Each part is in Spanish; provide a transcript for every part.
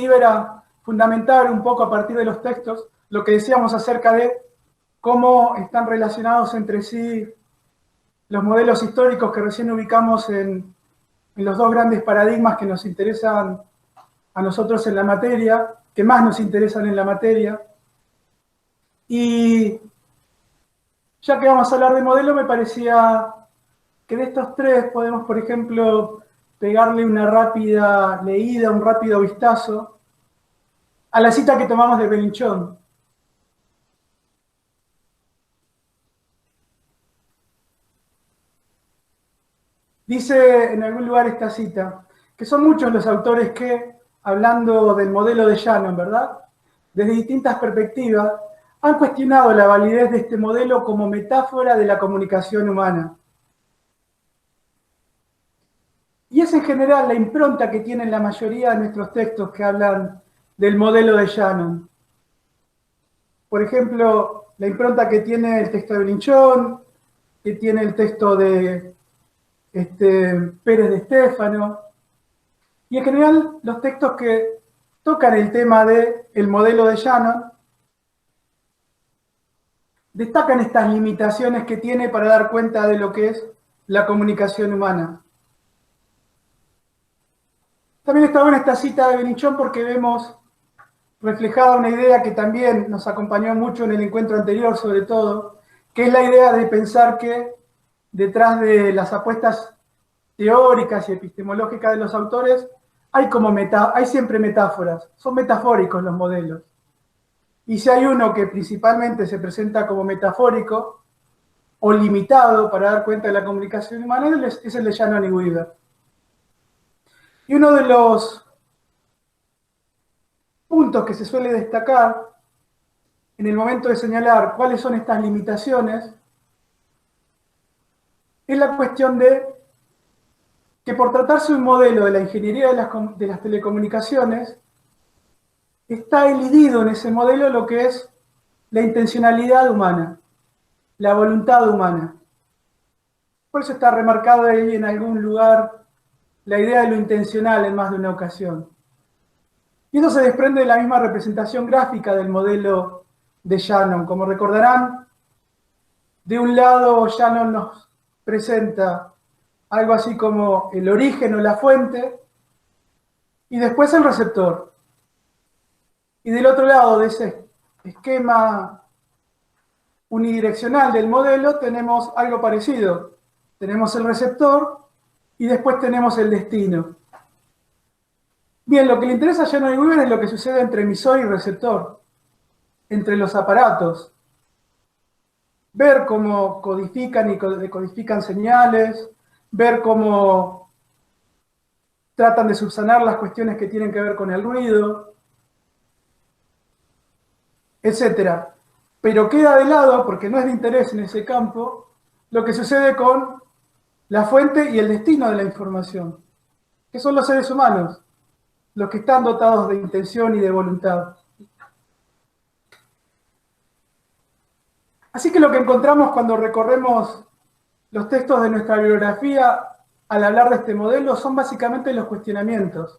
era fundamentar un poco a partir de los textos lo que decíamos acerca de cómo están relacionados entre sí los modelos históricos que recién ubicamos en los dos grandes paradigmas que nos interesan a nosotros en la materia, que más nos interesan en la materia. Y ya que vamos a hablar de modelo, me parecía que de estos tres podemos, por ejemplo, pegarle una rápida leída, un rápido vistazo a la cita que tomamos de Belinchón. Dice en algún lugar esta cita, que son muchos los autores que, hablando del modelo de Shannon, ¿verdad?, desde distintas perspectivas, han cuestionado la validez de este modelo como metáfora de la comunicación humana. Y es en general la impronta que tienen la mayoría de nuestros textos que hablan del modelo de Shannon. Por ejemplo, la impronta que tiene el texto de Belinchón, que tiene el texto de Pérez de Estéfano, y en general los textos que tocan el tema del modelo de Shannon destacan estas limitaciones que tiene para dar cuenta de lo que es la comunicación humana. También está buena esta cita de Belinchón porque vemos reflejada una idea que también nos acompañó mucho en el encuentro anterior, sobre todo, que es la idea de pensar que detrás de las apuestas teóricas y epistemológicas de los autores hay siempre metáforas, son metafóricos los modelos. Y si hay uno que principalmente se presenta como metafórico o limitado para dar cuenta de la comunicación humana es el de Shannon y Weaver. Y uno de los puntos que se suele destacar en el momento de señalar cuáles son estas limitaciones es la cuestión de que por tratarse de un modelo de la ingeniería de las telecomunicaciones, está elidido en ese modelo lo que es la intencionalidad humana, la voluntad humana. Por eso está remarcado ahí en algún lugar la idea de lo intencional en más de una ocasión. Y eso se desprende de la misma representación gráfica del modelo de Shannon. Como recordarán, de un lado Shannon nos presenta algo así como el origen o la fuente, y después el receptor. Y del otro lado de ese esquema unidireccional del modelo tenemos algo parecido. Tenemos el receptor y después tenemos el destino. Bien, lo que le interesa a Shannon y Weaver es lo que sucede entre emisor y receptor, entre los aparatos. Ver cómo codifican y decodifican señales, ver cómo tratan de subsanar las cuestiones que tienen que ver con el ruido, etc. Pero queda de lado, porque no es de interés en ese campo, lo que sucede con la fuente y el destino de la información, que son los seres humanos, los que están dotados de intención y de voluntad. Así que lo que encontramos cuando recorremos los textos de nuestra bibliografía al hablar de este modelo son básicamente los cuestionamientos,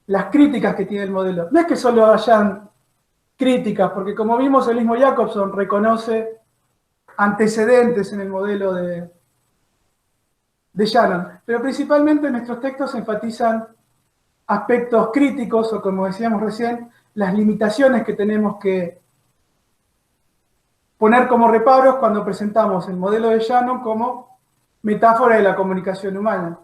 las críticas que tiene el modelo. No es que solo hayan críticas, porque como vimos el mismo Jacobson reconoce antecedentes en el modelo de Shannon, pero principalmente nuestros textos enfatizan aspectos críticos o, como decíamos recién, las limitaciones que tenemos que poner como reparos cuando presentamos el modelo de Shannon como metáfora de la comunicación humana.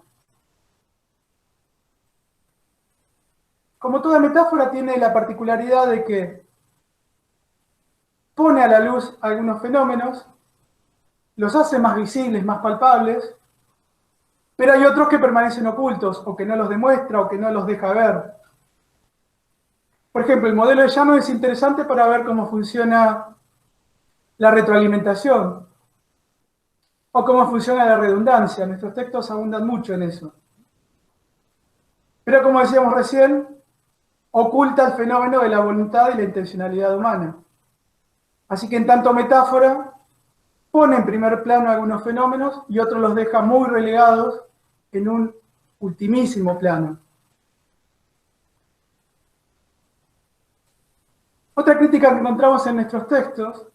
Como toda metáfora tiene la particularidad de que pone a la luz algunos fenómenos, los hace más visibles, más palpables, pero hay otros que permanecen ocultos, o que no los demuestra, o que no los deja ver. Por ejemplo, el modelo de Shannon es interesante para ver cómo funciona la retroalimentación, o cómo funciona la redundancia. Nuestros textos abundan mucho en eso. Pero como decíamos recién, oculta el fenómeno de la voluntad y la intencionalidad humana. Así que en tanto metáfora, pone en primer plano algunos fenómenos y otros los deja muy relegados en un ultimísimo plano. Otra crítica que encontramos en nuestros textos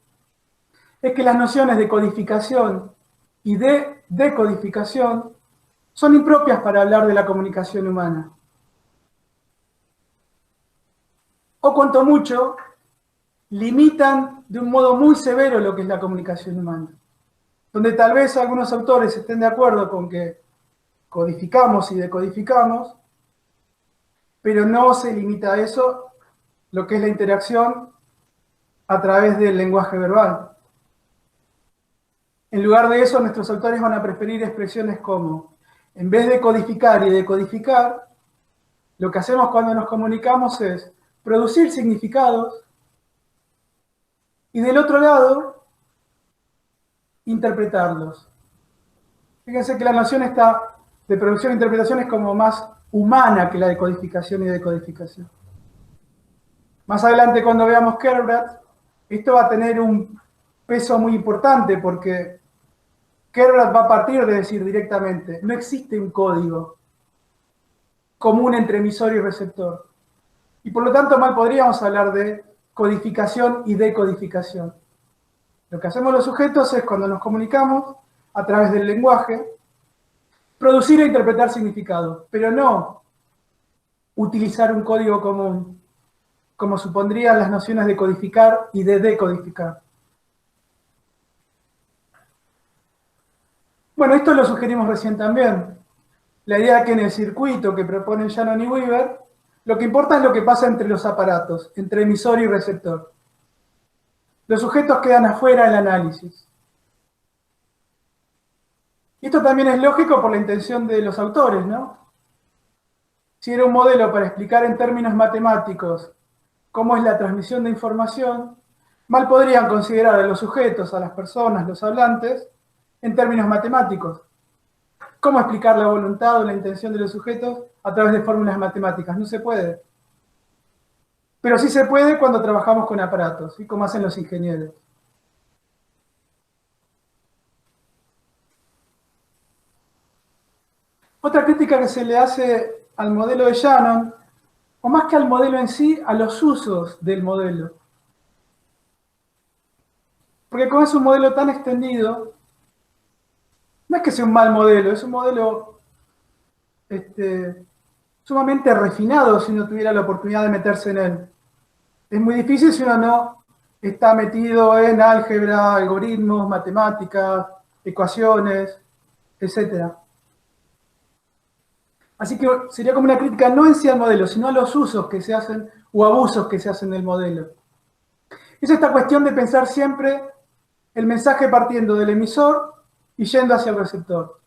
es que las nociones de codificación y de decodificación son impropias para hablar de la comunicación humana. O cuanto mucho, limitan de un modo muy severo lo que es la comunicación humana. Donde tal vez algunos autores estén de acuerdo con que codificamos y decodificamos, pero no se limita a eso lo que es la interacción a través del lenguaje verbal. En lugar de eso, nuestros autores van a preferir expresiones como, en vez de codificar y decodificar, lo que hacemos cuando nos comunicamos es producir significados y del otro lado, interpretarlos. Fíjense que la noción esta de producción e interpretación es como más humana que la de codificación y decodificación. Más adelante, cuando veamos Kerbrat, esto va a tener un peso muy importante porque Kerbrat va a partir de decir directamente, no existe un código común entre emisor y receptor. Y por lo tanto, mal podríamos hablar de codificación y decodificación. Lo que hacemos los sujetos es, cuando nos comunicamos a través del lenguaje, producir e interpretar significados, pero no utilizar un código común, como supondrían las nociones de codificar y de decodificar. Bueno, esto lo sugerimos recién también. La idea que en el circuito que proponen Shannon y Weaver, lo que importa es lo que pasa entre los aparatos, entre emisor y receptor. Los sujetos quedan afuera del análisis. Y esto también es lógico por la intención de los autores, ¿no? Si era un modelo para explicar en términos matemáticos cómo es la transmisión de información, mal podrían considerar a los sujetos, a las personas, los hablantes, en términos matemáticos. ¿Cómo explicar la voluntad o la intención de los sujetos a través de fórmulas matemáticas? No se puede. Pero sí se puede cuando trabajamos con aparatos, ¿sí? Como hacen los ingenieros. Otra crítica que se le hace al modelo de Shannon, o más que al modelo en sí, a los usos del modelo. Porque como es un modelo tan extendido, no es que sea un mal modelo, es un modelo sumamente refinado si uno tuviera la oportunidad de meterse en él. Es muy difícil si uno no está metido en álgebra, algoritmos, matemáticas, ecuaciones, etc. Así que sería como una crítica no en sí al modelo, sino a los usos que se hacen o abusos que se hacen del modelo. Es esta cuestión de pensar siempre el mensaje partiendo del emisor y yendo hacia el receptor.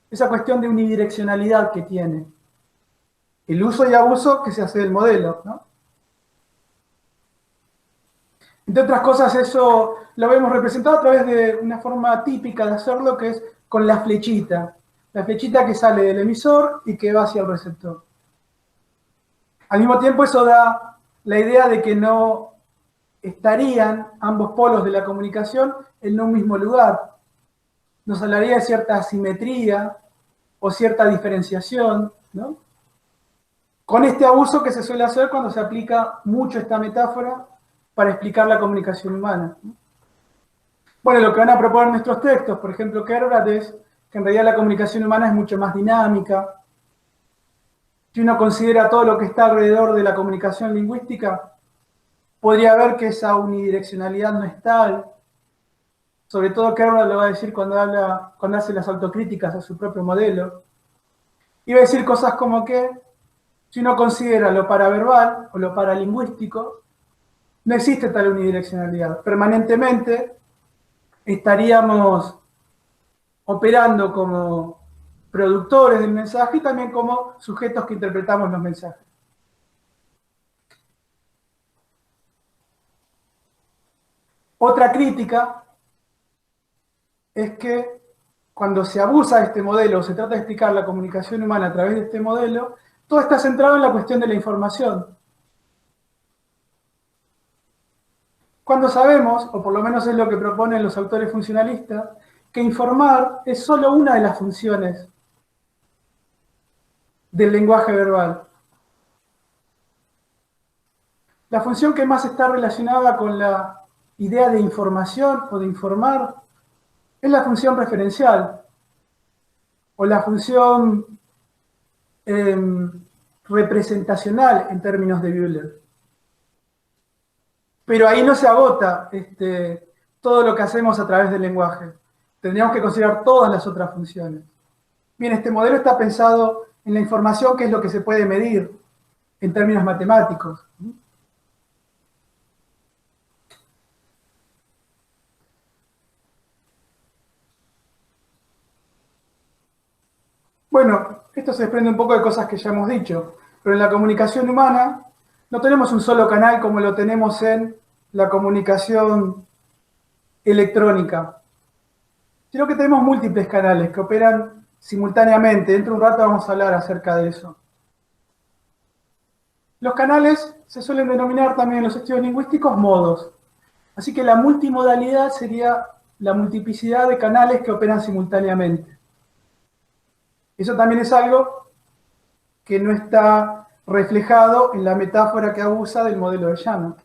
Esa cuestión de unidireccionalidad que tiene. El uso y abuso que se hace del modelo, ¿no? Entre otras cosas, eso lo vemos representado a través de una forma típica de hacerlo, que es con la flechita. La flechita que sale del emisor y que va hacia el receptor. Al mismo tiempo, eso da la idea de que no estarían ambos polos de la comunicación en un mismo lugar. Nos hablaría de cierta asimetría o cierta diferenciación, ¿no? Con este abuso que se suele hacer cuando se aplica mucho esta metáfora para explicar la comunicación humana. Bueno, lo que van a proponer nuestros textos, por ejemplo, Kerbrat, es que en realidad la comunicación humana es mucho más dinámica. Si uno considera todo lo que está alrededor de la comunicación lingüística, podría ver que esa unidireccionalidad no es tal. Sobre todo Kerbrat lo va a decir cuando hace las autocríticas a su propio modelo. Y va a decir cosas como que, si uno considera lo paraverbal o lo paralingüístico, no existe tal unidireccionalidad. Permanentemente estaríamos operando como productores del mensaje y también como sujetos que interpretamos los mensajes. Otra crítica es que cuando se abusa de este modelo, se trata de explicar la comunicación humana a través de este modelo, todo está centrado en la cuestión de la información. Cuando sabemos, o por lo menos es lo que proponen los autores funcionalistas, que informar es solo una de las funciones del lenguaje verbal. La función que más está relacionada con la idea de información o de informar es la función referencial o la función representacional en términos de Bühler. Pero ahí no se agota todo lo que hacemos a través del lenguaje. Tendríamos que considerar todas las otras funciones. Bien, este modelo está pensado en la información, que es lo que se puede medir en términos matemáticos. Bueno, esto se desprende un poco de cosas que ya hemos dicho, pero en la comunicación humana no tenemos un solo canal como lo tenemos en la comunicación electrónica, sino que tenemos múltiples canales que operan simultáneamente. Dentro de un rato vamos a hablar acerca de eso. Los canales se suelen denominar también en los estudios lingüísticos modos. Así que la multimodalidad sería la multiplicidad de canales que operan simultáneamente. Eso también es algo que no está reflejado en la metáfora que abusa del modelo de Shannon.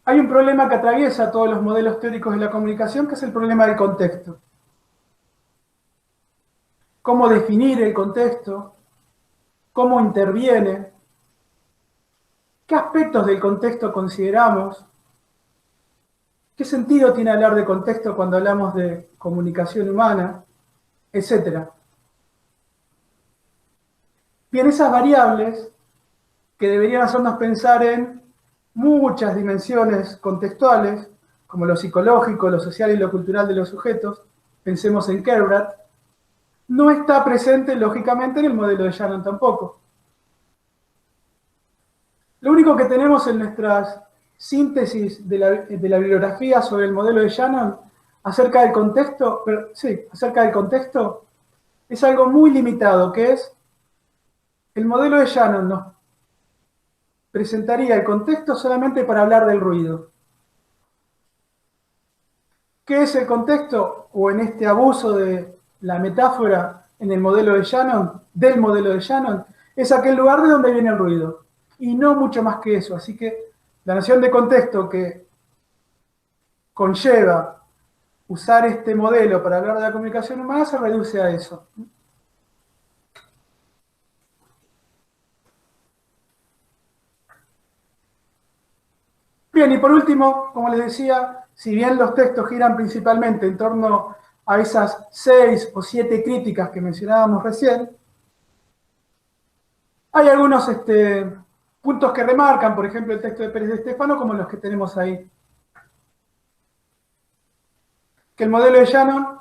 Hay un problema que atraviesa todos los modelos teóricos de la comunicación, que es el problema del contexto. Cómo definir el contexto, cómo interviene, qué aspectos del contexto consideramos, qué sentido tiene hablar de contexto cuando hablamos de comunicación humana, etc. Bien, esas variables que deberían hacernos pensar en muchas dimensiones contextuales, como lo psicológico, lo social y lo cultural de los sujetos, pensemos en Kerbrat, no está presente, lógicamente, en el modelo de Shannon tampoco. Lo único que tenemos en nuestras síntesis de la bibliografía sobre el modelo de Shannon acerca del contexto, es algo muy limitado, que es el modelo de Shannon nos presentaría el contexto solamente para hablar del ruido. ¿Qué es el contexto? O en este abuso de la metáfora en el modelo de Shannon, del modelo de Shannon, es aquel lugar de donde viene el ruido. Y no mucho más que eso. Así que la noción de contexto que conlleva usar este modelo para hablar de la comunicación humana se reduce a eso. Bien, y por último, como les decía, si bien los textos giran principalmente en torno a esas 6 o 7 críticas que mencionábamos recién, hay algunos puntos que remarcan, por ejemplo, el texto de Pérez de Stefano, como los que tenemos ahí. Que el modelo de Shannon,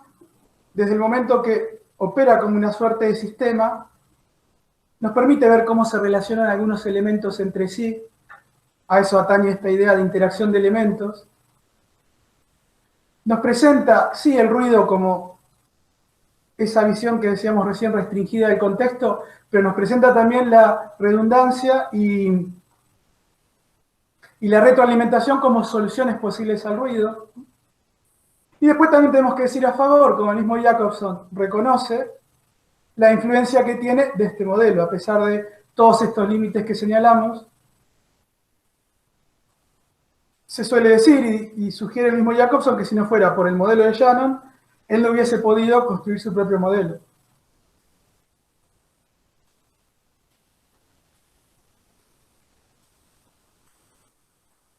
desde el momento que opera como una suerte de sistema, nos permite ver cómo se relacionan algunos elementos entre sí. A eso atañe esta idea de interacción de elementos. Nos presenta, sí, el ruido como esa visión que decíamos recién restringida del contexto, pero nos presenta también la redundancia y la retroalimentación como soluciones posibles al ruido. Y después también tenemos que decir a favor, como el mismo Jacobson reconoce, la influencia que tiene de este modelo, a pesar de todos estos límites que señalamos. Se suele decir, y sugiere el mismo Jacobson, que si no fuera por el modelo de Shannon, él no hubiese podido construir su propio modelo.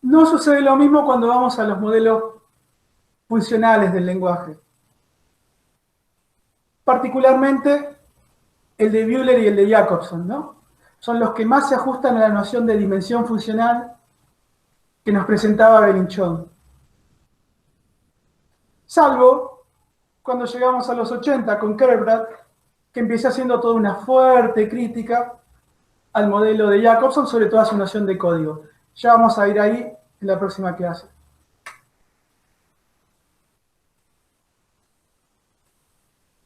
No sucede lo mismo cuando vamos a los modelos funcionales del lenguaje. Particularmente el de Bühler y el de Jacobson, ¿no? Son los que más se ajustan a la noción de dimensión funcional que nos presentaba Belinchón. Salvo cuando llegamos a los 80 con Kerbrat, que empieza haciendo toda una fuerte crítica al modelo de Jacobson, sobre toda su noción de código. Ya vamos a ir ahí en la próxima clase.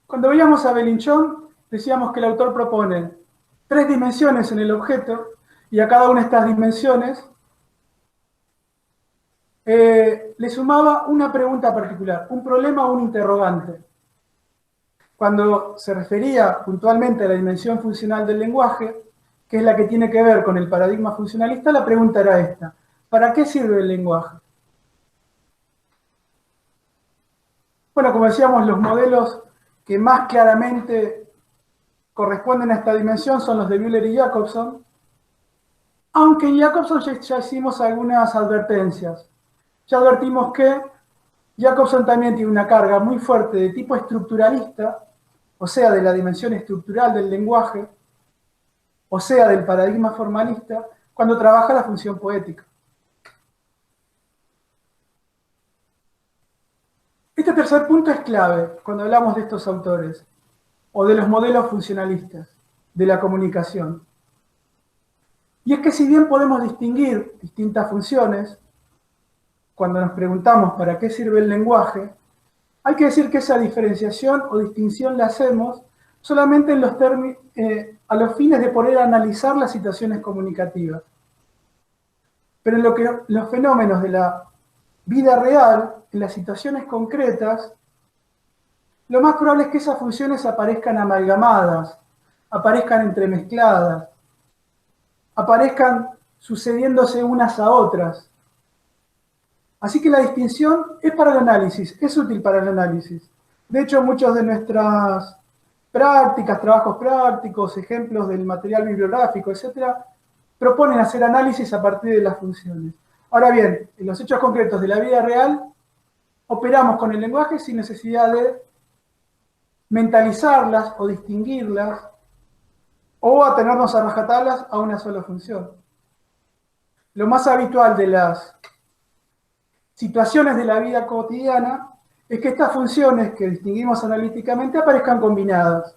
Cuando veíamos a Belinchón, decíamos que el autor propone 3 dimensiones en el objeto, y a cada una de estas dimensiones le sumaba una pregunta particular, un problema o un interrogante. Cuando se refería puntualmente a la dimensión funcional del lenguaje, que es la que tiene que ver con el paradigma funcionalista, la pregunta era esta: ¿para qué sirve el lenguaje? Bueno, como decíamos, los modelos que más claramente corresponden a esta dimensión son los de Bühler y Jacobson, aunque en Jacobson ya hicimos algunas advertencias. Ya advertimos que Jacobson también tiene una carga muy fuerte de tipo estructuralista, o sea, de la dimensión estructural del lenguaje, o sea, del paradigma formalista, cuando trabaja la función poética. Este tercer punto es clave cuando hablamos de estos autores, o de los modelos funcionalistas de la comunicación. Y es que si bien podemos distinguir distintas funciones, cuando nos preguntamos para qué sirve el lenguaje, hay que decir que esa diferenciación o distinción la hacemos solamente en a los fines de poder analizar las situaciones comunicativas. Pero en los fenómenos de la vida real, en las situaciones concretas, lo más probable es que esas funciones aparezcan amalgamadas, aparezcan entremezcladas, aparezcan sucediéndose unas a otras. Así que la distinción es para el análisis, es útil para el análisis. De hecho, muchas de nuestras prácticas, trabajos prácticos, ejemplos del material bibliográfico, etcétera, proponen hacer análisis a partir de las funciones. Ahora bien, en los hechos concretos de la vida real, operamos con el lenguaje sin necesidad de mentalizarlas o distinguirlas o atenernos a rajatablas a una sola función. Lo más habitual de las situaciones de la vida cotidiana es que estas funciones que distinguimos analíticamente aparezcan combinadas,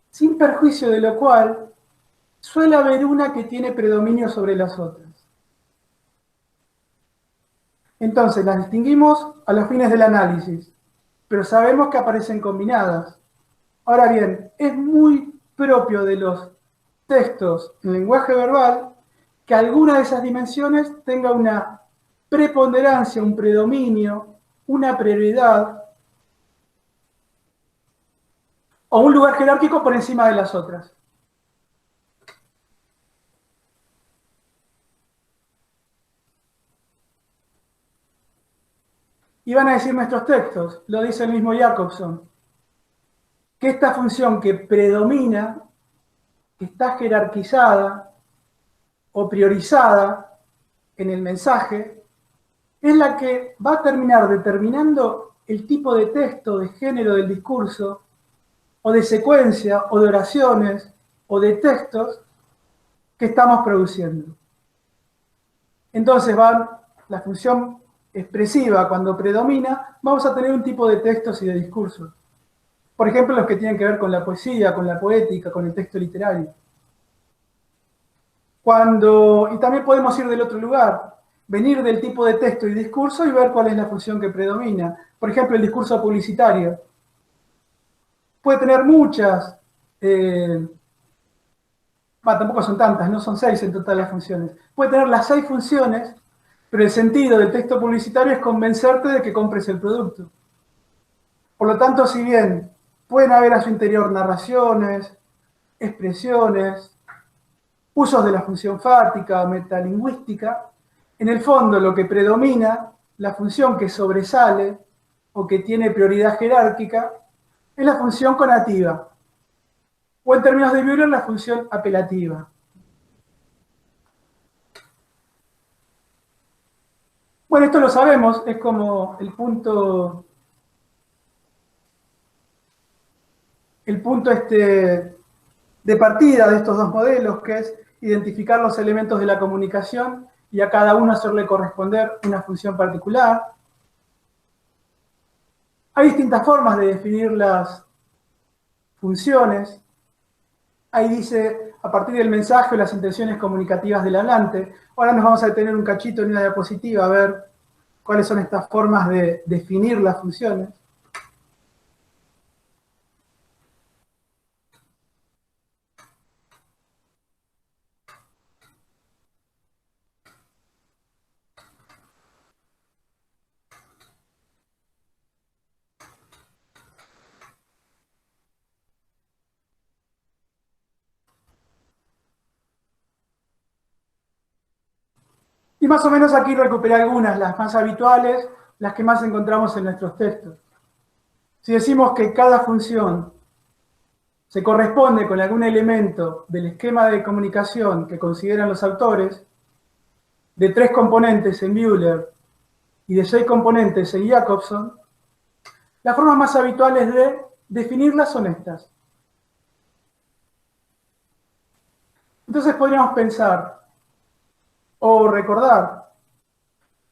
sin perjuicio de lo cual suele haber una que tiene predominio sobre las otras. Entonces las distinguimos a los fines del análisis, pero sabemos que aparecen combinadas. Ahora bien, es muy propio de los textos en lenguaje verbal que alguna de esas dimensiones tenga una preponderancia, un predominio, una prioridad o un lugar jerárquico por encima de las otras. Y van a decir nuestros textos, lo dice el mismo Jacobson, que esta función que predomina, que está jerarquizada o priorizada en el mensaje, es la que va a terminar determinando el tipo de texto, de género del discurso, o de secuencia, o de oraciones, o de textos que estamos produciendo. Entonces la función expresiva, cuando predomina, vamos a tener un tipo de textos y de discursos. Por ejemplo, los que tienen que ver con la poesía, con la poética, con el texto literario. Y también podemos ir del otro lugar, venir del tipo de texto y discurso y ver cuál es la función que predomina. Por ejemplo, el discurso publicitario. Puede tener muchas, tampoco son tantas, no son 6 en total las funciones. Puede tener las 6 funciones, pero el sentido del texto publicitario es convencerte de que compres el producto. Por lo tanto, si bien pueden haber a su interior narraciones, expresiones, usos de la función fáctica, metalingüística, en el fondo lo que predomina, la función que sobresale o que tiene prioridad jerárquica, es la función conativa, o en términos de Bühler, la función apelativa. Bueno, esto lo sabemos, es como el punto de partida de estos dos modelos, que es identificar los elementos de la comunicación y a cada uno hacerle corresponder una función particular. Hay distintas formas de definir las funciones. Ahí dice, a partir del mensaje o las intenciones comunicativas del hablante. Ahora nos vamos a detener un cachito en una diapositiva a ver cuáles son estas formas de definir las funciones. Y más o menos aquí recuperé algunas, las más habituales, las que más encontramos en nuestros textos. Si decimos que cada función se corresponde con algún elemento del esquema de comunicación que consideran los autores, de 3 componentes en Bühler y de 6 componentes en Jacobson, las formas más habituales de definirlas son estas. Entonces podríamos pensar o recordar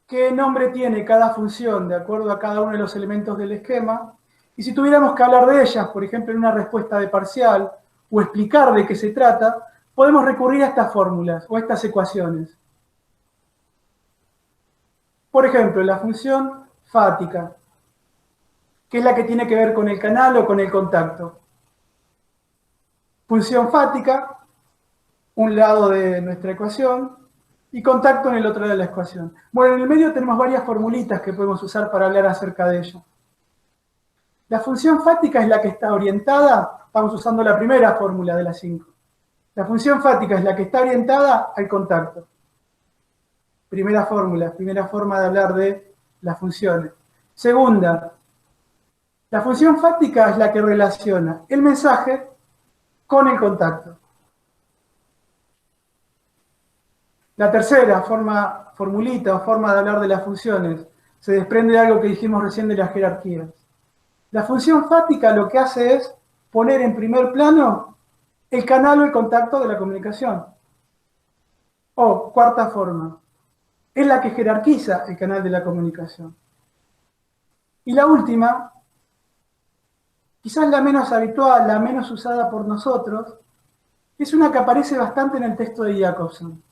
qué nombre tiene cada función de acuerdo a cada uno de los elementos del esquema, y si tuviéramos que hablar de ellas, por ejemplo, en una respuesta de parcial, o explicar de qué se trata, podemos recurrir a estas fórmulas o a estas ecuaciones. Por ejemplo, la función fática, que es la que tiene que ver con el canal o con el contacto. Función fática, un lado de nuestra ecuación, y contacto en el otro lado de la ecuación. Bueno, en el medio tenemos varias formulitas que podemos usar para hablar acerca de ello. La función fática es la que está orientada, estamos usando la primera fórmula de las 5. La función fática es la que está orientada al contacto. Primera fórmula, primera forma de hablar de las funciones. Segunda, la función fática es la que relaciona el mensaje con el contacto. La tercera formulita o forma de hablar de las funciones se desprende de algo que dijimos recién de las jerarquías. La función fática lo que hace es poner en primer plano el canal o el contacto de la comunicación. O, cuarta forma, es la que jerarquiza el canal de la comunicación. Y la última, quizás la menos habitual, la menos usada por nosotros, es una que aparece bastante en el texto de Jacobson.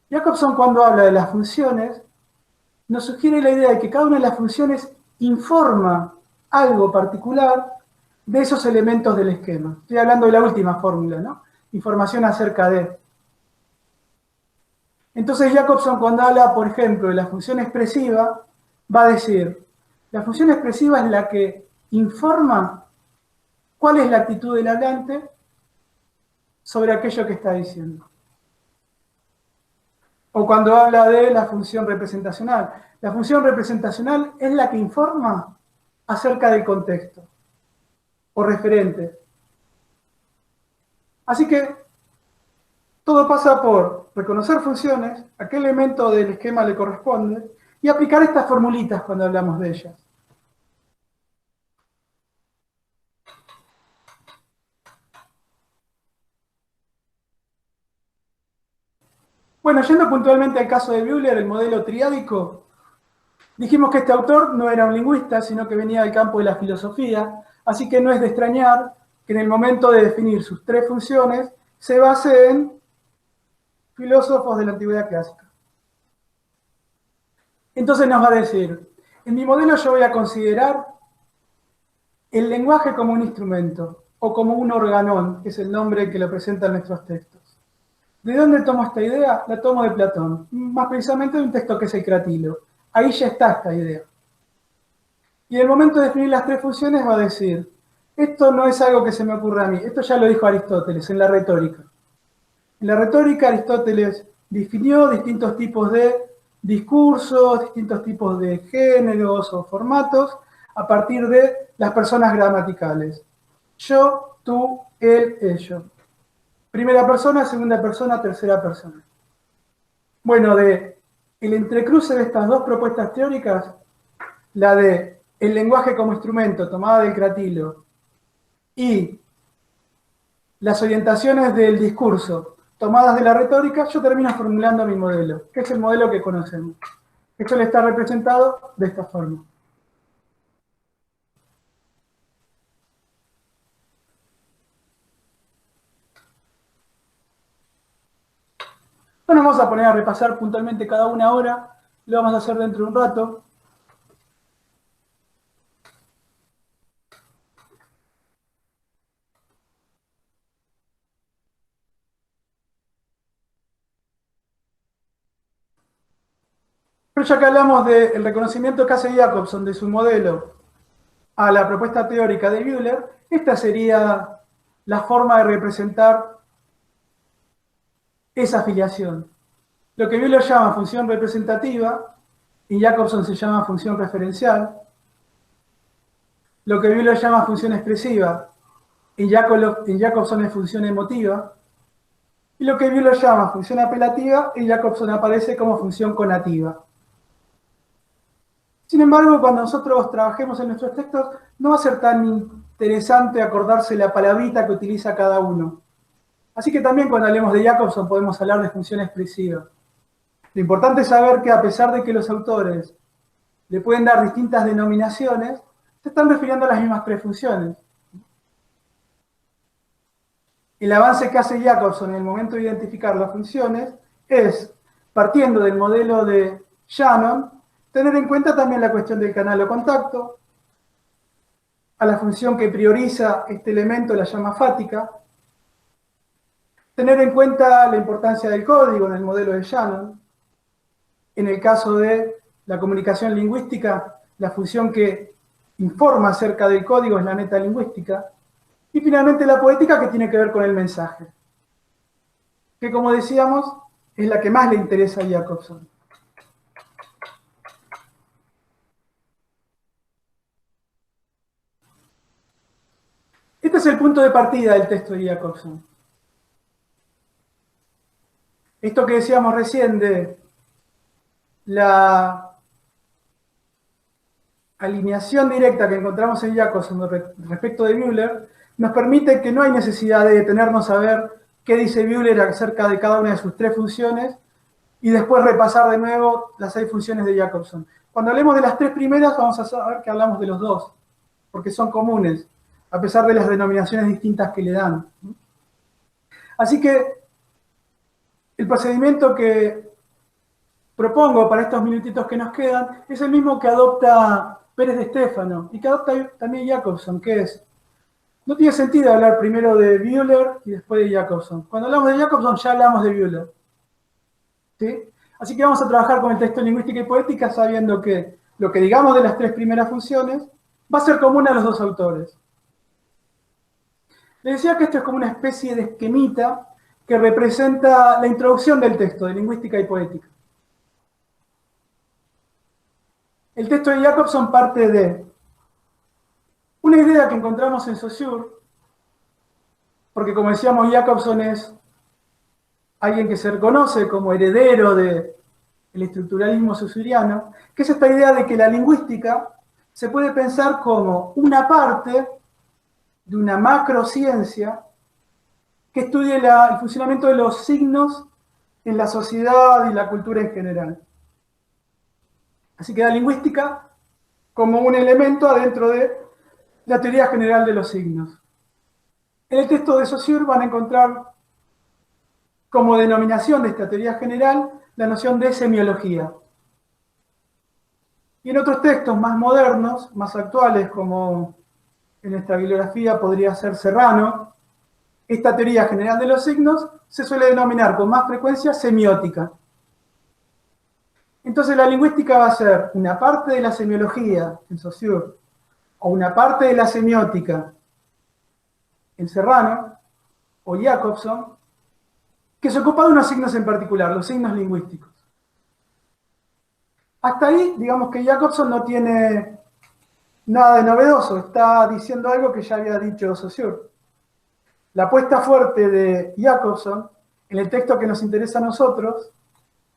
Jacobson, cuando habla de las funciones, nos sugiere la idea de que cada una de las funciones informa algo particular de esos elementos del esquema. Estoy hablando de la última fórmula, ¿no? Información acerca de. Entonces Jacobson, cuando habla, por ejemplo, de la función expresiva, va a decir, la función expresiva es la que informa cuál es la actitud del hablante sobre aquello que está diciendo. O cuando habla de la función representacional. La función representacional es la que informa acerca del contexto o referente. Así que todo pasa por reconocer funciones, a qué elemento del esquema le corresponde, y aplicar estas formulitas cuando hablamos de ellas. Bueno, yendo puntualmente al caso de Bühler, el modelo triádico, dijimos que este autor no era un lingüista, sino que venía del campo de la filosofía, así que no es de extrañar que en el momento de definir sus 3 funciones se base en filósofos de la antigüedad clásica. Entonces nos va a decir, en mi modelo yo voy a considerar el lenguaje como un instrumento, o como un organón, que es el nombre que lo presentan nuestros textos. ¿De dónde tomo esta idea? La tomo de Platón, más precisamente de un texto que es el Cratilo. Ahí ya está esta idea. Y en el momento de definir las 3 funciones va a decir, esto no es algo que se me ocurra a mí, esto ya lo dijo Aristóteles en la retórica. En la retórica Aristóteles definió distintos tipos de discursos, distintos tipos de géneros o formatos a partir de las personas gramaticales. Yo, tú, él, ello. Primera persona, segunda persona, tercera persona. Bueno, de el entrecruce de estas 2 propuestas teóricas, la de el lenguaje como instrumento tomada del Cratilo y las orientaciones del discurso tomadas de la retórica, yo termino formulando mi modelo, que es el modelo que conocemos. Esto le está representado de esta forma. No nos vamos a poner a repasar puntualmente cada una hora, lo vamos a hacer dentro de un rato. Pero ya que hablamos del reconocimiento que hace Jacobson de su modelo a la propuesta teórica de Bühler, esta sería la forma de representar esa afiliación. Lo que Euler llama función representativa, en Jacobson se llama función referencial. Lo que Euler llama función expresiva, en Jacobson es función emotiva. Y lo que Euler llama función apelativa, en Jacobson aparece como función conativa. Sin embargo, cuando nosotros trabajemos en nuestros textos, no va a ser tan interesante acordarse la palabrita que utiliza cada uno. Así que también cuando hablemos de Jacobson podemos hablar de función expresiva. Lo importante es saber que a pesar de que los autores le pueden dar distintas denominaciones, se están refiriendo a las mismas tres funciones. El avance que hace Jacobson en el momento de identificar las funciones es, partiendo del modelo de Shannon, tener en cuenta también la cuestión del canal o contacto, a la función que prioriza este elemento la llama fática, tener en cuenta la importancia del código en el modelo de Shannon. En el caso de la comunicación lingüística, la función que informa acerca del código es la metalingüística. Y finalmente la poética, que tiene que ver con el mensaje, que como decíamos, es la que más le interesa a Jacobson. Este es el punto de partida del texto de Jacobson. Esto que decíamos recién de la alineación directa que encontramos en Jacobson respecto de Euler, nos permite que no hay necesidad de detenernos a ver qué dice Euler acerca de cada una de sus tres funciones y después repasar de nuevo las 6 funciones de Jacobson. Cuando hablemos de las 3 primeras, vamos a saber que hablamos de los 2, porque son comunes, a pesar de las denominaciones distintas que le dan. Así que el procedimiento que propongo para estos minutitos que nos quedan es el mismo que adopta Pérez de Stefano y que adopta también Jacobson, que es: no tiene sentido hablar primero de Euler y después de Jacobson. Cuando hablamos de Jacobson ya hablamos de Euler. ¿Sí? Así que vamos a trabajar con el texto lingüística y poética sabiendo que lo que digamos de las 3 primeras funciones va a ser común a los 2 autores. Les decía que esto es como una especie de esquemita que representa la introducción del texto de lingüística y poética. El texto de Jacobson parte de una idea que encontramos en Saussure, porque como decíamos, Jacobson es alguien que se reconoce como heredero del estructuralismo saussuriano, que es esta idea de que la lingüística se puede pensar como una parte de una macrociencia que estudie el funcionamiento de los signos en la sociedad y la cultura en general. Así que la lingüística como un elemento adentro de la teoría general de los signos. En el texto de Saussure van a encontrar como denominación de esta teoría general la noción de semiología. Y en otros textos más modernos, más actuales, como en nuestra bibliografía podría ser Serrano, esta teoría general de los signos se suele denominar con más frecuencia semiótica. Entonces la lingüística va a ser una parte de la semiología en Saussure, o una parte de la semiótica en Serrano, o Jacobson, que se ocupa de unos signos en particular, los signos lingüísticos. Hasta ahí, digamos que Jacobson no tiene nada de novedoso, está diciendo algo que ya había dicho Saussure. La apuesta fuerte de Jacobson, en el texto que nos interesa a nosotros,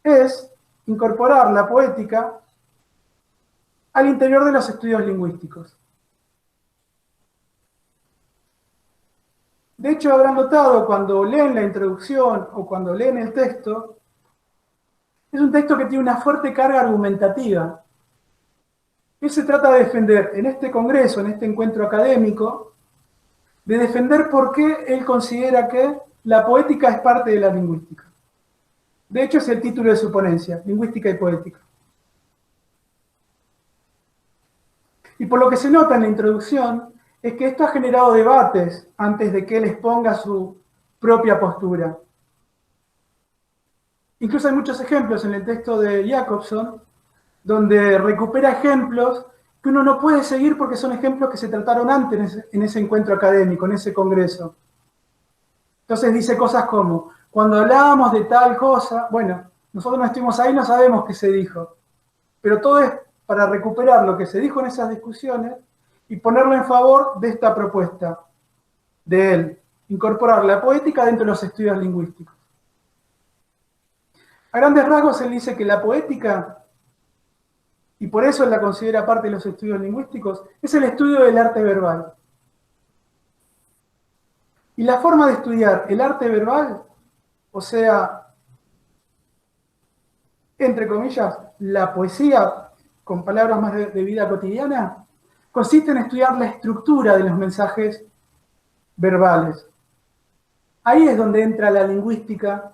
es incorporar la poética al interior de los estudios lingüísticos. De hecho, habrán notado cuando leen la introducción o cuando leen el texto, es un texto que tiene una fuerte carga argumentativa. Él se trata de defender en este congreso, en este encuentro académico, de defender por qué él considera que la poética es parte de la lingüística. De hecho, es el título de su ponencia, Lingüística y Poética. Y por lo que se nota en la introducción, es que esto ha generado debates antes de que él exponga su propia postura. Incluso hay muchos ejemplos en el texto de Jacobson, donde recupera ejemplos que uno no puede seguir porque son ejemplos que se trataron antes en ese encuentro académico, en ese congreso. Entonces dice cosas como: cuando hablábamos de tal cosa, bueno, Nosotros no estuvimos ahí, no sabemos qué se dijo. Pero todo es para recuperar lo que se dijo en esas discusiones y ponerlo en favor de esta propuesta de él, incorporar la poética dentro de los estudios lingüísticos. A grandes rasgos, él dice que la poética, y por eso él la considera parte de los estudios lingüísticos, es el estudio del arte verbal. Y la forma de estudiar el arte verbal, o sea, entre comillas, la poesía, con palabras más de vida cotidiana, consiste en estudiar la estructura de los mensajes verbales. Ahí es donde entra la lingüística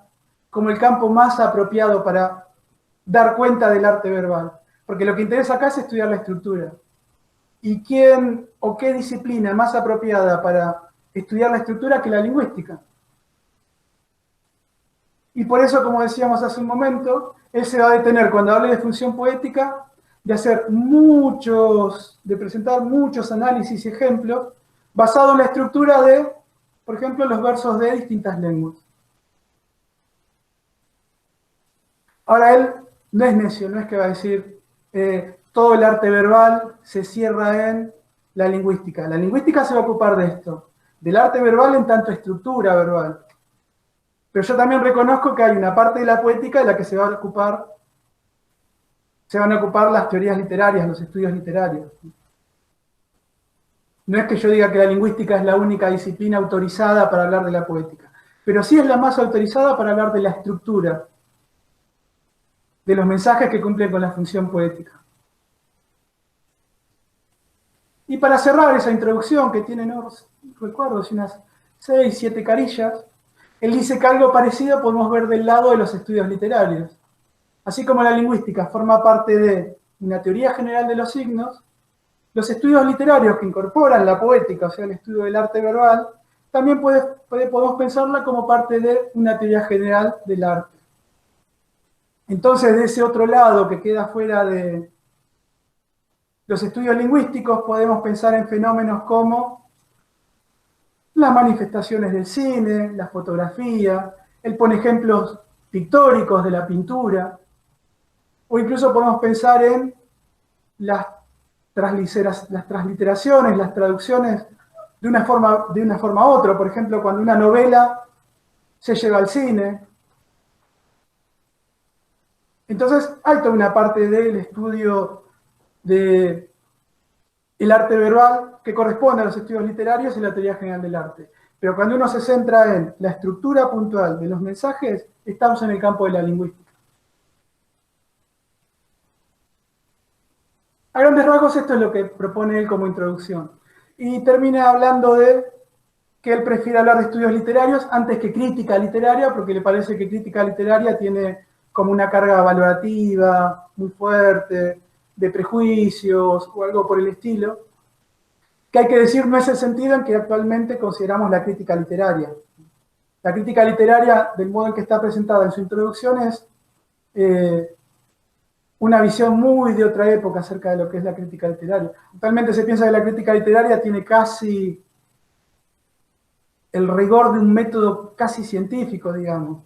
como el campo más apropiado para dar cuenta del arte verbal. Porque lo que interesa acá es estudiar la estructura. ¿Y quién o qué disciplina más apropiada para estudiar la estructura que la lingüística? Y por eso, como decíamos hace un momento, él se va a detener cuando hable de función poética, de presentar muchos análisis y ejemplos basados en la estructura de, por ejemplo, los versos de distintas lenguas. Ahora él no es necio, no es que va a decir todo el arte verbal se cierra en la lingüística. La lingüística se va a ocupar de esto, del arte verbal en tanto estructura verbal. Pero yo también reconozco que hay una parte de la poética de la que se van a ocupar las teorías literarias, los estudios literarios. No es que yo diga que la lingüística es la única disciplina autorizada para hablar de la poética, pero sí es la más autorizada para hablar de la estructura, de los mensajes que cumplen con la función poética. Y para cerrar esa introducción, que tiene, no recuerdo, unas 6, 7 carillas, él dice que algo parecido podemos ver del lado de los estudios literarios. Así como la lingüística forma parte de una teoría general de los signos, los estudios literarios que incorporan la poética, o sea, el estudio del arte verbal, también podemos pensarla como parte de una teoría general del arte. Entonces, de ese otro lado que queda fuera de los estudios lingüísticos, podemos pensar en fenómenos como las manifestaciones del cine, la fotografía, él pone ejemplos pictóricos de la pintura, o incluso podemos pensar en las transliteraciones, las traducciones de una forma a otra. Por ejemplo, cuando una novela se lleva al cine. Entonces, hay toda una parte del estudio del arte verbal que corresponde a los estudios literarios y la teoría general del arte. Pero cuando uno se centra en la estructura puntual de los mensajes, estamos en el campo de la lingüística. A grandes rasgos, esto es lo que propone él como introducción. Y termina hablando de que él prefiere hablar de estudios literarios antes que crítica literaria, porque le parece que crítica literaria tiene como una carga valorativa muy fuerte, de prejuicios o algo por el estilo, que hay que decir no es el sentido en que actualmente consideramos la crítica literaria. La crítica literaria, del modo en que está presentada en su introducción, es una visión muy de otra época acerca de lo que es la crítica literaria. Actualmente se piensa que la crítica literaria tiene casi el rigor de un método casi científico, digamos.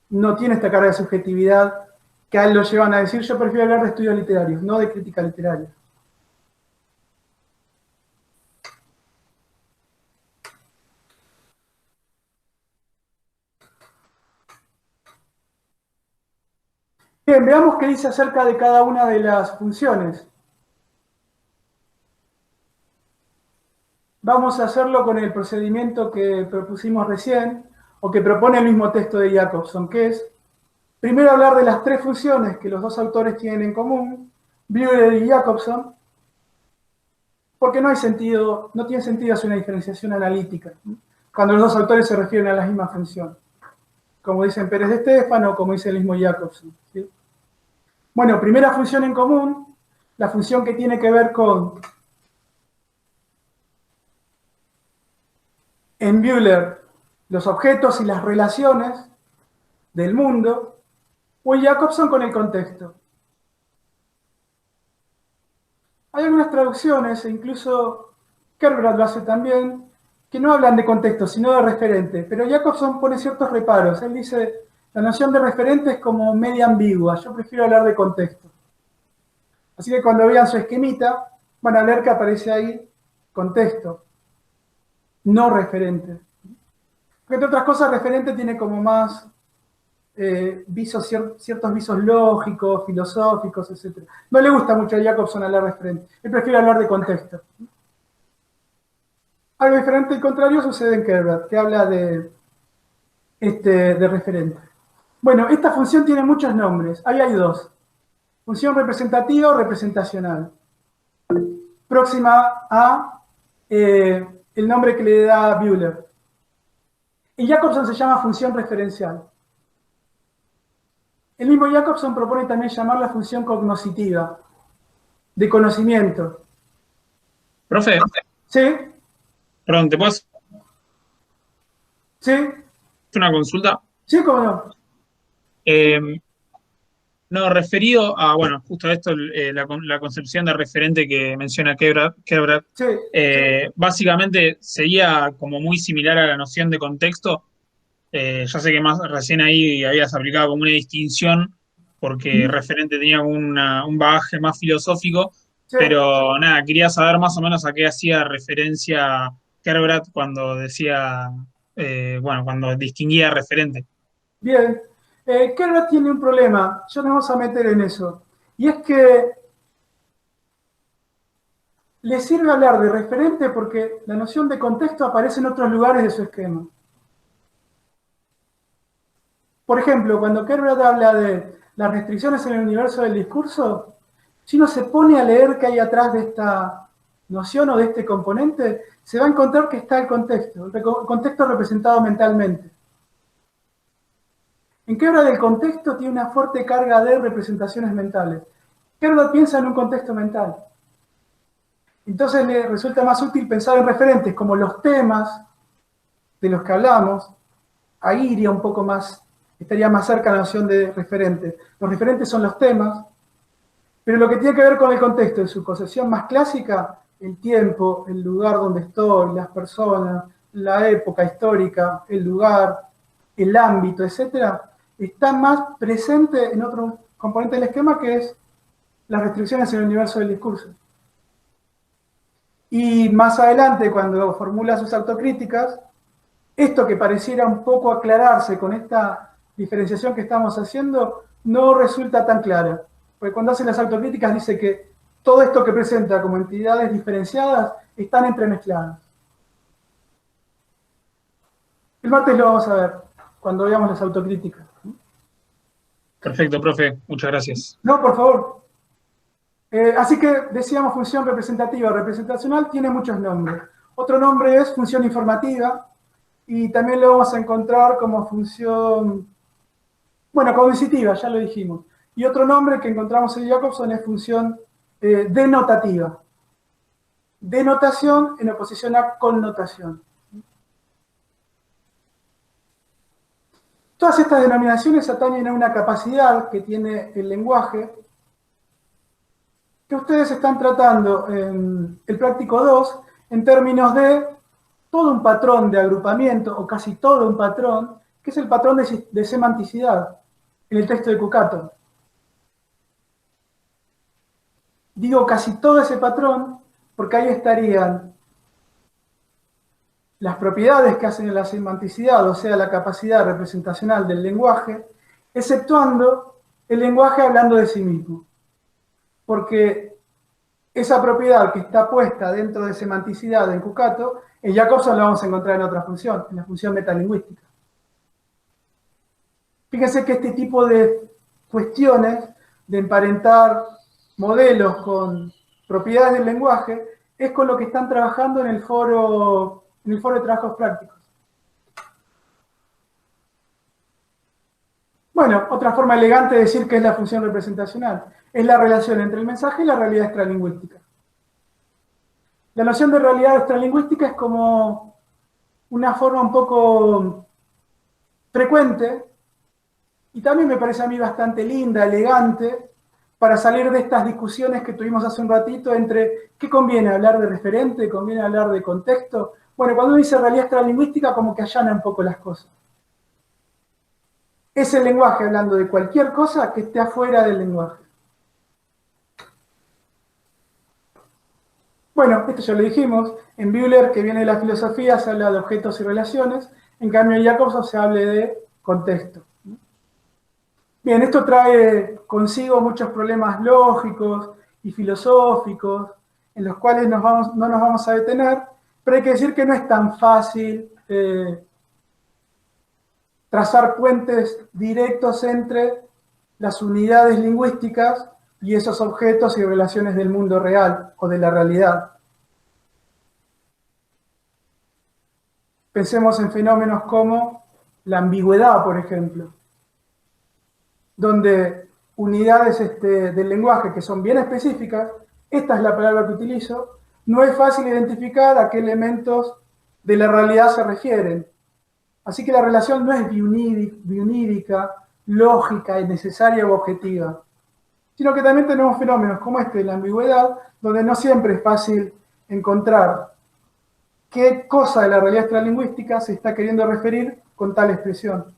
No tiene esta carga de subjetividad que a él lo llevan a decir, yo prefiero hablar de estudios literarios, no de crítica literaria. Bien, veamos qué dice acerca de cada una de las funciones. Vamos a hacerlo con el procedimiento que propusimos recién, o que propone el mismo texto de Jacobson, que es primero hablar de las 3 funciones que los dos autores tienen en común, Bleuler y Jacobson, porque no tiene sentido hacer una diferenciación analítica, cuando los dos autores se refieren a la misma función, como dicen Pérez de Stefano, como dice el mismo Jacobson, ¿sí? Bueno, primera función en común, la función que tiene que ver con, en Bleuler, los objetos y las relaciones del mundo, o en Jacobson con el contexto. Hay algunas traducciones, e incluso Kerbrand lo hace también, que no hablan de contexto, sino de referente, pero Jacobson pone ciertos reparos. Él dice, La noción de referente es como media ambigua, yo prefiero hablar de contexto. Así que cuando vean su esquemita, van a ver que aparece ahí contexto, no referente. Porque entre otras cosas, referente tiene como más ciertos visos lógicos, filosóficos, etc. No le gusta mucho a Jacobson hablar de referente, él prefiere hablar de contexto. Algo diferente y contrario sucede en Kerbrat, que habla de referente. Bueno, esta función tiene muchos nombres, ahí hay dos. Función representativa o representacional. Próxima a el nombre que le da Bühler. En Jacobson se llama función referencial. El mismo Jacobson propone también llamarla función cognoscitiva, de conocimiento. Profe, ¿Sí? perdón, ¿te puedo hacer ¿Sí? una consulta? ¿Sí? ¿Cómo no? Eh, no, referido a, bueno, justo a esto, la concepción de referente que menciona Kerbrat, Sí. básicamente sería como muy similar a la noción de contexto. Ya sé que más recién ahí habías aplicado como una distinción, porque referente tenía un bagaje más filosófico, Sí. pero nada, quería saber más o menos a qué hacía referencia Kerbrat cuando decía, bueno, cuando distinguía referente. Bien. Kerbrat tiene un problema, ya nos vamos a meter en eso. Y es que le sirve hablar de referente porque la noción de contexto aparece en otros lugares de su esquema. Por ejemplo, cuando Kerbrat habla de las restricciones en el universo del discurso, si uno se pone a leer qué hay atrás de esta noción o de este componente, se va a encontrar que está el contexto representado mentalmente. En Kerbrat el contexto tiene una fuerte carga de representaciones mentales. Kerbrat piensa en un contexto mental. Entonces le resulta más útil pensar en referentes como los temas de los que hablamos. Ahí iría un poco más, estaría más cerca la noción de referente. Los referentes son los temas, pero lo que tiene que ver con el contexto, en su concepción más clásica, el tiempo, el lugar donde estoy, las personas, la época histórica, el lugar, el ámbito, etc., está más presente en otro componente del esquema que es las restricciones en el universo del discurso. Y más adelante, cuando formula sus autocríticas, esto que pareciera un poco aclararse con esta diferenciación que estamos haciendo, no resulta tan clara. Porque cuando hace las autocríticas dice que todo esto que presenta como entidades diferenciadas están entremezcladas. El martes lo vamos a ver, cuando veamos las autocríticas. Perfecto, profe, muchas gracias. No, por favor. Así que decíamos función representativa o representacional, tiene muchos nombres. Otro nombre es función informativa, y también lo vamos a encontrar como función, bueno, cognitiva, ya lo dijimos. Y otro nombre que encontramos en Jacobson es función denotativa. Denotación en oposición a connotación. Todas estas denominaciones atañen a una capacidad que tiene el lenguaje que ustedes están tratando en el práctico 2 en términos de todo un patrón de agrupamiento, o casi todo un patrón, que es el patrón de semanticidad en el texto de Cucato. Digo casi todo ese patrón porque ahí estarían las propiedades que hacen la semanticidad, o sea, la capacidad representacional del lenguaje, exceptuando el lenguaje hablando de sí mismo. Porque esa propiedad que está puesta dentro de semanticidad en Cucato, en Jacobson la vamos a encontrar en otra función, en la función metalingüística. Fíjense que este tipo de cuestiones de emparentar modelos con propiedades del lenguaje es con lo que están trabajando en el foro de trabajos prácticos. Bueno, otra forma elegante de decir que es la función representacional es la relación entre el mensaje y la realidad extralingüística. La noción de realidad extralingüística es como una forma un poco frecuente y también me parece a mí bastante linda, elegante, para salir de estas discusiones que tuvimos hace un ratito entre qué conviene hablar de referente, conviene hablar de contexto. Bueno, cuando uno dice realidad extralingüística como que allana un poco las cosas. es el lenguaje hablando de cualquier cosa que esté afuera del lenguaje. Bueno, esto ya lo dijimos. En Bühler, que viene de la filosofía, se habla de objetos y relaciones. En cambio, en Jacobson se habla de contexto. Bien, esto trae consigo muchos problemas lógicos y filosóficos, en los cuales no nos vamos a detener, pero hay que decir que no es tan fácil trazar puentes directos entre las unidades lingüísticas y esos objetos y relaciones del mundo real o de la realidad. Pensemos en fenómenos como la ambigüedad, por ejemplo, donde unidades del lenguaje que son bien específicas, esta es la palabra que utilizo, no es fácil identificar a qué elementos de la realidad se refieren. Así que la relación no es biunídica, lógica y necesaria o objetiva, sino que también tenemos fenómenos como este de la ambigüedad, donde no siempre es fácil encontrar qué cosa de la realidad extralingüística se está queriendo referir con tal expresión.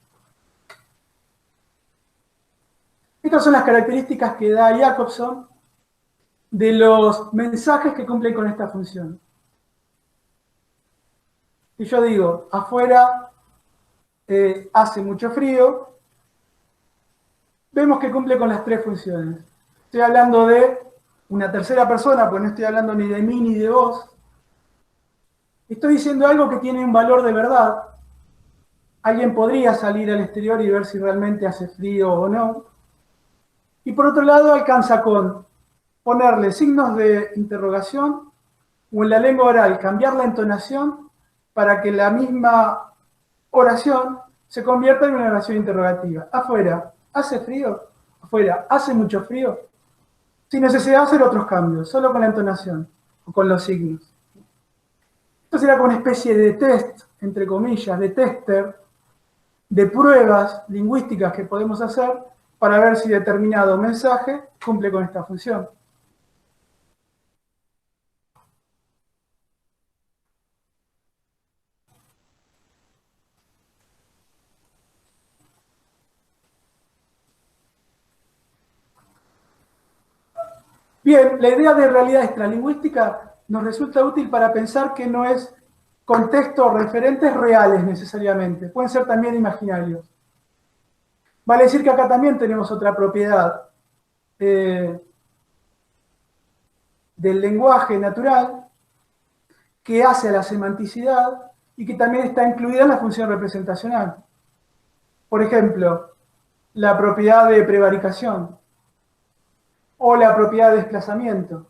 Estas son las características que da Jacobson de los mensajes que cumplen con esta función. Si yo digo, afuera hace mucho frío, vemos que cumple con las tres funciones. Estoy hablando de una tercera persona, porque no estoy hablando ni de mí ni de vos. Estoy diciendo algo que tiene un valor de verdad. Alguien podría salir al exterior y ver si realmente hace frío o no. Y por otro lado, alcanza con ponerle signos de interrogación o en la lengua oral cambiar la entonación para que la misma oración se convierta en una oración interrogativa. Afuera, ¿hace frío? Afuera, ¿hace mucho frío? Sin necesidad de hacer otros cambios, solo con la entonación o con los signos. Esto será como una especie de test, entre comillas, de tester, de pruebas lingüísticas que podemos hacer para ver si determinado mensaje cumple con esta función. Bien, la idea de realidad extralingüística nos resulta útil para pensar que no es contexto o referentes reales necesariamente, pueden ser también imaginarios. Vale decir que acá también tenemos otra propiedad del lenguaje natural que hace a la semanticidad y que también está incluida en la función representacional. Por ejemplo, la propiedad de prevaricación o la propiedad de desplazamiento.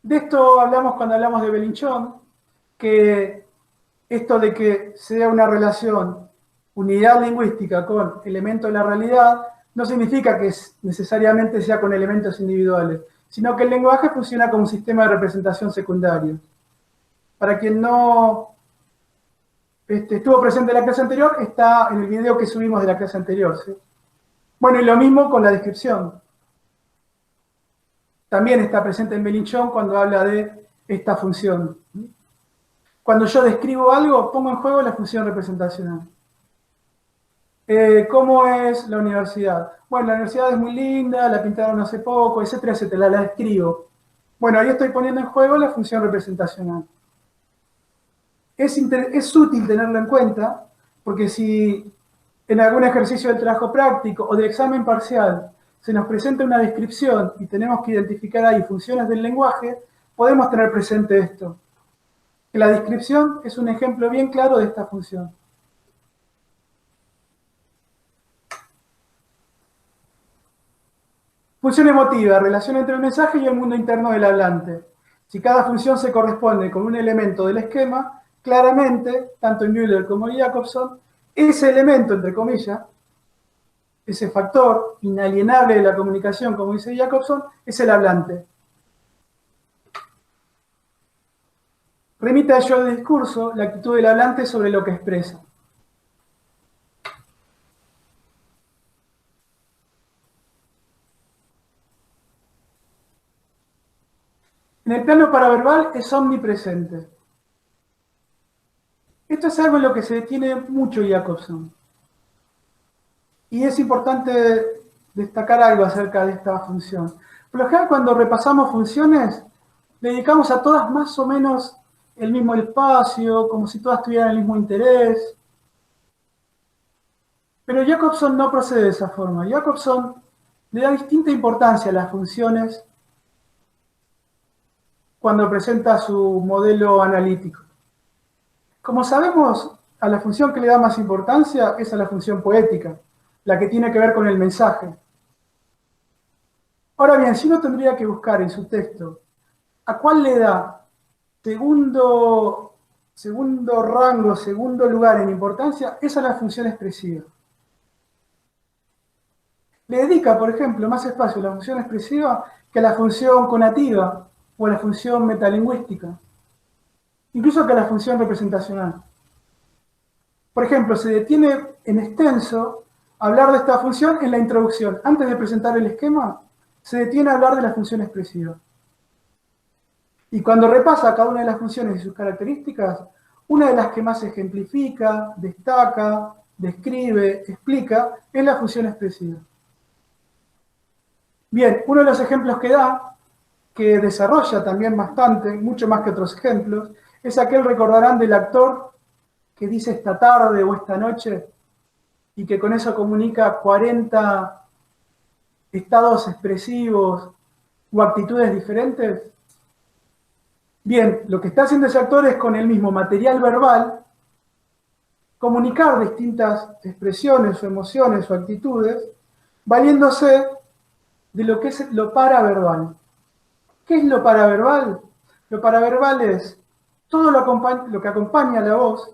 De esto hablamos cuando hablamos de Belinchón, que esto de que sea una relación unidad lingüística con elemento de la realidad no significa que necesariamente sea con elementos individuales, sino que el lenguaje funciona como un sistema de representación secundario. Para quien no estuvo presente en la clase anterior, está en el video que subimos de la clase anterior, ¿sí? Bueno, y lo mismo con la descripción. También está presente en Belinchón cuando habla de esta función. Cuando yo describo algo, pongo en juego la función representacional. ¿Cómo es la universidad? Bueno, la universidad es muy linda, la pintaron hace poco, etcétera, etcétera, la describo. Bueno, ahí estoy poniendo en juego la función representacional. Es útil tenerlo en cuenta, porque si en algún ejercicio de trabajo práctico o de examen parcial se nos presenta una descripción y tenemos que identificar ahí funciones del lenguaje, podemos tener presente esto. Que la descripción es un ejemplo bien claro de esta función. Función emotiva, relación entre el mensaje y el mundo interno del hablante. Si cada función se corresponde con un elemento del esquema, claramente, tanto en Bühler como en Jacobson, ese elemento, entre comillas, ese factor inalienable de la comunicación, como dice Jacobson, es el hablante. Remite a yo de discurso la actitud del hablante sobre lo que expresa. En el plano paraverbal es omnipresente. Esto es algo en lo que se detiene mucho Jacobson. Y es importante destacar algo acerca de esta función. Por lo general, cuando repasamos funciones, le dedicamos a todas más o menos el mismo espacio, como si todas tuvieran el mismo interés. Pero Jacobson no procede de esa forma. Jacobson le da distinta importancia a las funciones cuando presenta su modelo analítico. Como sabemos, a la función que le da más importancia es a la función poética, la que tiene que ver con el mensaje. Ahora bien, si uno tendría que buscar en su texto a cuál le da segundo rango, segundo lugar en importancia, es a la función expresiva. Le dedica, por ejemplo, más espacio a la función expresiva que a la función conativa o a la función metalingüística, incluso que a la función representacional. Por ejemplo, se detiene en extenso a hablar de esta función en la introducción. Antes de presentar el esquema, se detiene a hablar de la función expresiva. Y cuando repasa cada una de las funciones y sus características, una de las que más ejemplifica, destaca, describe, explica, es la función expresiva. Bien, uno de los ejemplos que da, que desarrolla también bastante, mucho más que otros ejemplos, es aquel, recordarán, del actor que dice esta tarde o esta noche y que con eso comunica 40 estados expresivos o actitudes diferentes. Bien, lo que está haciendo ese actor es con el mismo material verbal comunicar distintas expresiones o emociones o actitudes valiéndose de lo que es lo paraverbal. ¿Qué es lo paraverbal? Lo paraverbal es todo lo que acompaña a la voz,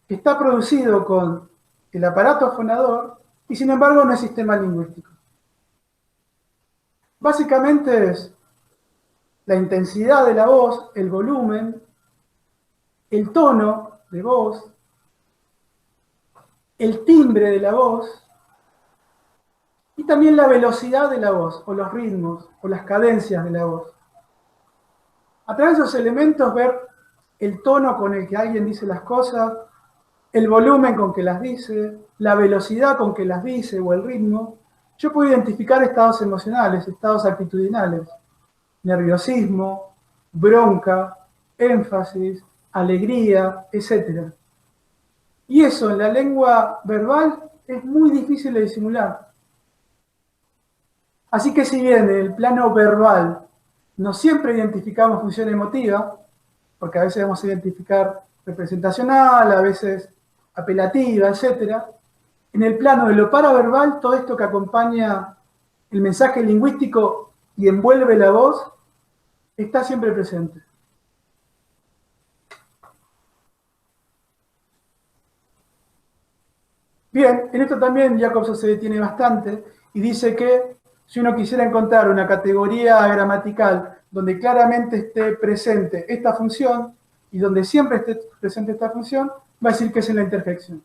que está producido con el aparato fonador y sin embargo no es sistema lingüístico. Básicamente es la intensidad de la voz, el volumen, el tono de voz, el timbre de la voz y también la velocidad de la voz, o los ritmos, o las cadencias de la voz. A través de esos elementos ver el tono con el que alguien dice las cosas, el volumen con que las dice, la velocidad con que las dice o el ritmo, yo puedo identificar estados emocionales, estados actitudinales, nerviosismo, bronca, énfasis, alegría, etc. Y eso en la lengua verbal es muy difícil de disimular. Así que si bien en el plano verbal no siempre identificamos función emotiva, porque a veces vamos a identificar representacional, a veces apelativa, etc., en el plano de lo paraverbal, todo esto que acompaña el mensaje lingüístico y envuelve la voz, está siempre presente. Bien, en esto también Jacobson se detiene bastante y dice que si uno quisiera encontrar una categoría gramatical donde claramente esté presente esta función y donde siempre esté presente esta función, va a decir que es en la interjección.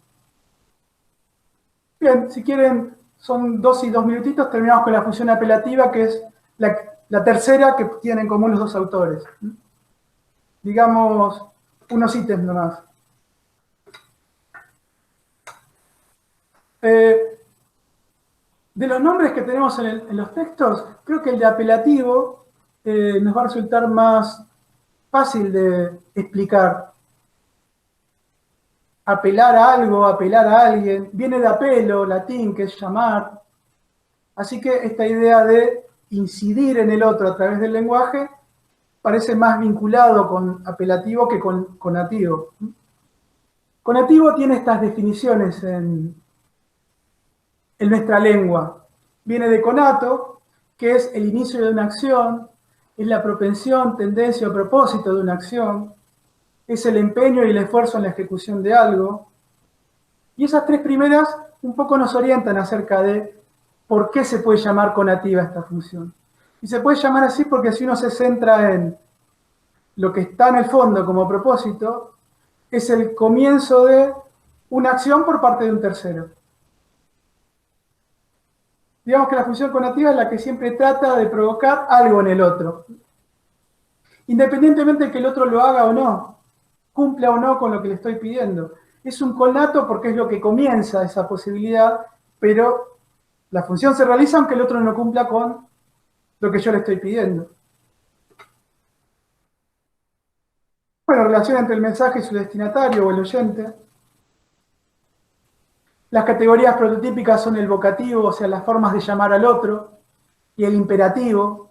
Bien, si quieren, son 2 y 2 minutitos, terminamos con la función apelativa, que es la tercera que tienen en común los dos autores. Digamos, unos ítems nomás. De los nombres que tenemos en los textos, creo que el de apelativo nos va a resultar más fácil de explicar. Apelar a algo, apelar a alguien, viene de apelo, latín, que es llamar. Así que esta idea de incidir en el otro a través del lenguaje parece más vinculado con apelativo que con conativo. Conativo tiene estas definiciones en nuestra lengua. Viene de conato, que es el inicio de una acción, es la propensión, tendencia o propósito de una acción, es el empeño y el esfuerzo en la ejecución de algo. Y esas tres primeras un poco nos orientan acerca de por qué se puede llamar conativa esta función. Y se puede llamar así porque si uno se centra en lo que está en el fondo como propósito, es el comienzo de una acción por parte de un tercero. Digamos que la función conativa es la que siempre trata de provocar algo en el otro, independientemente de que el otro lo haga o no. cumpla o no con lo que le estoy pidiendo. Es un conato porque es lo que comienza esa posibilidad, pero la función se realiza aunque el otro no cumpla con lo que yo le estoy pidiendo. Bueno, relación entre el mensaje y su destinatario o el oyente. Las categorías prototípicas son el vocativo, o sea, las formas de llamar al otro, y el imperativo.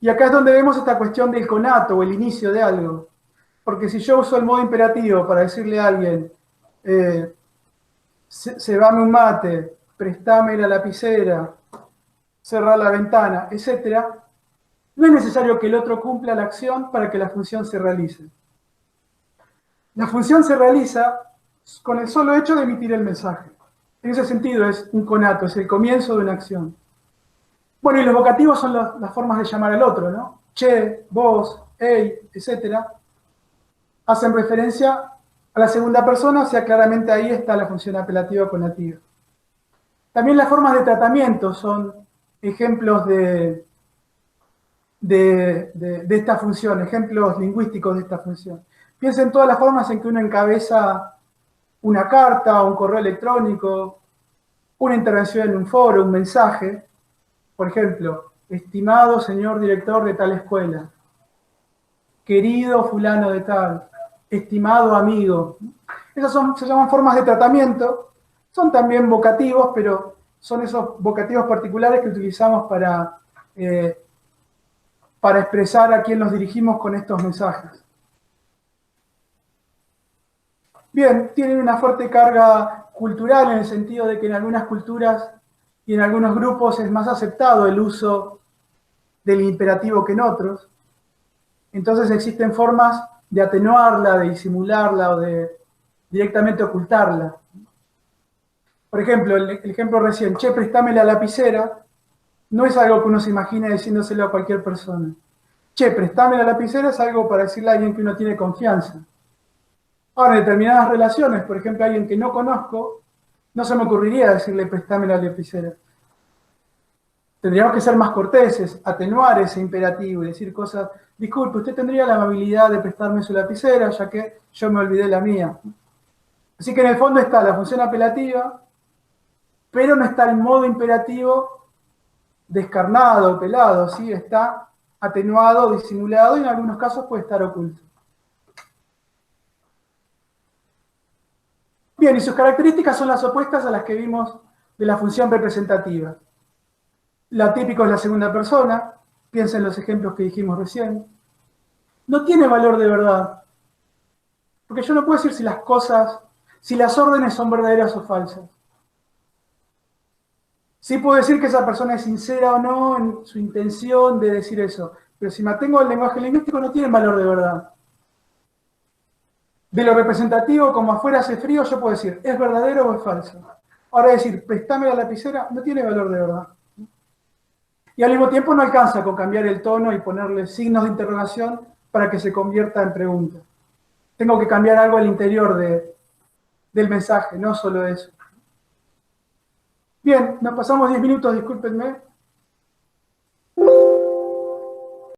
Y acá es donde vemos esta cuestión del conato o el inicio de algo. Porque si yo uso el modo imperativo para decirle a alguien, cebame un mate, prestame la lapicera, cerrar la ventana, etc., no es necesario que el otro cumpla la acción para que la función se realice. La función se realiza con el solo hecho de emitir el mensaje. En ese sentido es un conato, es el comienzo de una acción. Bueno, y los vocativos son las formas de llamar al otro, ¿no? Che, vos, ey, etc. Hacen referencia a la segunda persona, o sea, claramente ahí está la función apelativa conativa. También las formas de tratamiento son ejemplos de esta función, ejemplos lingüísticos de esta función. Piensen en todas las formas en que uno encabeza una carta, un correo electrónico, una intervención en un foro, un mensaje. Por ejemplo, estimado señor director de tal escuela, querido fulano de tal, estimado amigo. Esas se llaman formas de tratamiento, son también vocativos, pero son esos vocativos particulares que utilizamos para expresar a quién nos dirigimos con estos mensajes. Bien, tienen una fuerte carga cultural en el sentido de que en algunas culturas y en algunos grupos es más aceptado el uso del imperativo que en otros. Entonces existen formas de atenuarla, de disimularla o de directamente ocultarla. Por ejemplo, el ejemplo recién, che, préstame la lapicera, no es algo que uno se imagine diciéndoselo a cualquier persona. Che, préstame la lapicera es algo para decirle a alguien que uno tiene confianza. Ahora, en determinadas relaciones, por ejemplo, a alguien que no conozco, no se me ocurriría decirle préstame la lapicera. Tendríamos que ser más corteses, atenuar ese imperativo y decir cosas, disculpe, usted tendría la amabilidad de prestarme su lapicera, ya que yo me olvidé la mía. Así que en el fondo está la función apelativa, pero no está el modo imperativo descarnado, pelado, ¿sí? Está atenuado, disimulado y en algunos casos puede estar oculto. Bien, y sus características son las opuestas a las que vimos de la función representativa. La típica es la segunda persona, piensa en los ejemplos que dijimos recién. No tiene valor de verdad, porque yo no puedo decir si las cosas, si las órdenes son verdaderas o falsas. Sí puedo decir que esa persona es sincera o no en su intención de decir eso, pero si me atengo al lenguaje lingüístico no tiene valor de verdad. De lo representativo, como afuera hace frío, yo puedo decir, ¿es verdadero o es falso? Ahora decir, préstame la lapicera, no tiene valor de verdad. Y al mismo tiempo no alcanza con cambiar el tono y ponerle signos de interrogación para que se convierta en pregunta. Tengo que cambiar algo al interior del mensaje, no solo eso. Bien, nos pasamos 10 minutos, discúlpenme.